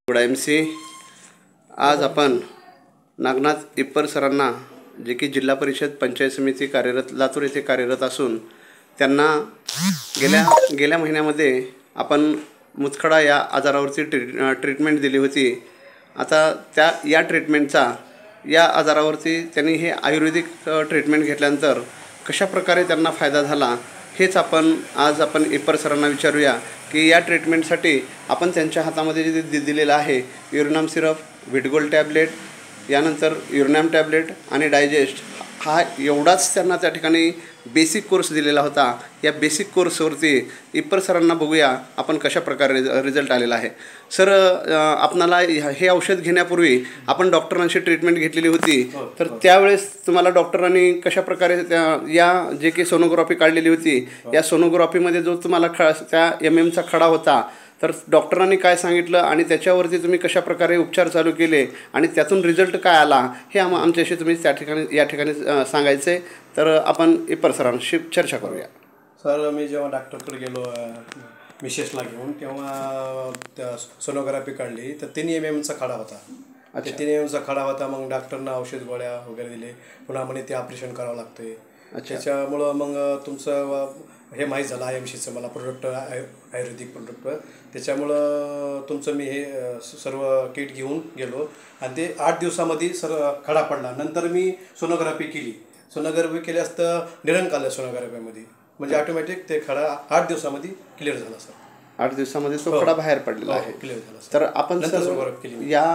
Good MC. आज आपण नागनाथ इप्पर सरांना, जे की जिल्हा परिषद पंचायत समिती कार्यरत लातूर येथे कार्यरत असून त्यांना गेल्या महिन्यामध्ये आपण मुतखडा या आजारावरती ट्रीटमेंट दिली होती. आता या आजारावरती त्यांनी हे आयुर्वेदिक ट्रीटमेंट घेतल्यानंतर कशा प्रकारे त्यांना फायदा झाला हेच आज आपण इप्पर सरांना विचारूया की या ट्रीटमेंटसाठी आपण त्यांच्या हातामध्ये जे दिलेलं आहे युरॅनियम सिरप, व्हिटगोल्ड टॅबलेट, यानंतर युरॅनियम टॅबलेट आणि डायजेस्ट हा एवढाच त्यांना त्या ठिकाणी बेसिक कोर्स दिलेला होता. या बेसिक कोर्सवरती इप्पर सरांना बघूया आपण कशा प्रकारे रिझल्ट आलेला आहे. सर, आपणाला हे औषध घेण्यापूर्वी आपण डॉक्टरांशी ट्रीटमेंट घेतलेली होती, तर त्यावेळेस तुम्हाला डॉक्टरांनी कशा प्रकारे या जे की सोनोग्राफी काढलेली होती, या सोनोग्राफीमध्ये जो तुम्हाला त्या MM चा खडा होता, तर डॉक्टरांनी काय सांगितलं आणि त्याच्यावरती तुम्ही कशा प्रकारे उपचार चालू केले आणि त्यातून रिझल्ट काय आला हे आमच्याशी तुम्ही या ठिकाणी सांगायचे. तर आपण इप्पर सरांशी चर्चा करूया. सर, मी जेव्हा डॉक्टरकडे गेलो मिसेसला घेऊन, तेव्हा त्या सोनोग्राफी काढली तर 3 MM चा खडा होता. 3 MM चा खडा होता. मग डॉक्टरनं औषध गोळ्या वगैरे दिले. पुन्हा म्हणे ते ऑपरेशन करावं लागतं. त्याच्यामुळं मग तुमचं हे माहीत झालं IMCचं मला प्रोडक्ट, आयुर्वेदिक प्रोडक्ट. त्याच्यामुळं तुमचं मी हे सर्व किट घेऊन गेलो आणि ते 8 दिवसामध्ये खडा पडला. नंतर मी सोनोग्राफी केली. सोनोग्राफी केल्यास तर निरंक आलं सोनोग्राफीमध्ये, म्हणजे ऑटोमॅटिक ते खडा 8 दिवसामध्ये क्लिअर झाला सर. 8 दिवसामध्ये तो खडा बाहेर पडलेला आहे. क्लिअर झाला. तर आपण या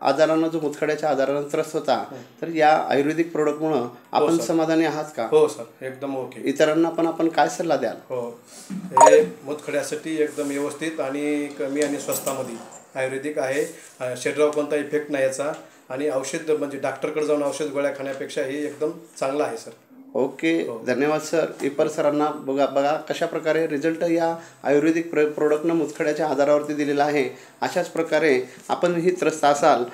आजारानं, जो मुतखड्याच्या आजारानं त्रस्त होता, तर या आयुर्वेदिक प्रोडक्टमुळं आपण समाधानी आहात का? हो सर, एकदम ओके. इतरांना पण आपण काय सल्ला द्याल? हो, हे मुतखड्यासाठी एकदम व्यवस्थित आणि कमी आणि स्वस्तामध्ये आयुर्वेदिक आहे. शरीरावर कोणता इफेक्ट नाही याचा, आणि औषध म्हणजे डॉक्टरकडे जाऊन औषध गोळ्या खाण्यापेक्षा हे एकदम चांगलं आहे सर. ओके, धन्यवाद सर. इप्पर सरांना बघा कशा प्रकारे रिझल्ट या आयुर्वेदिक प्रोडक्टनं मुतखड्याच्या आजारावरती दिलेला आहे. अशाच प्रकारे आपणही त्रस्त असाल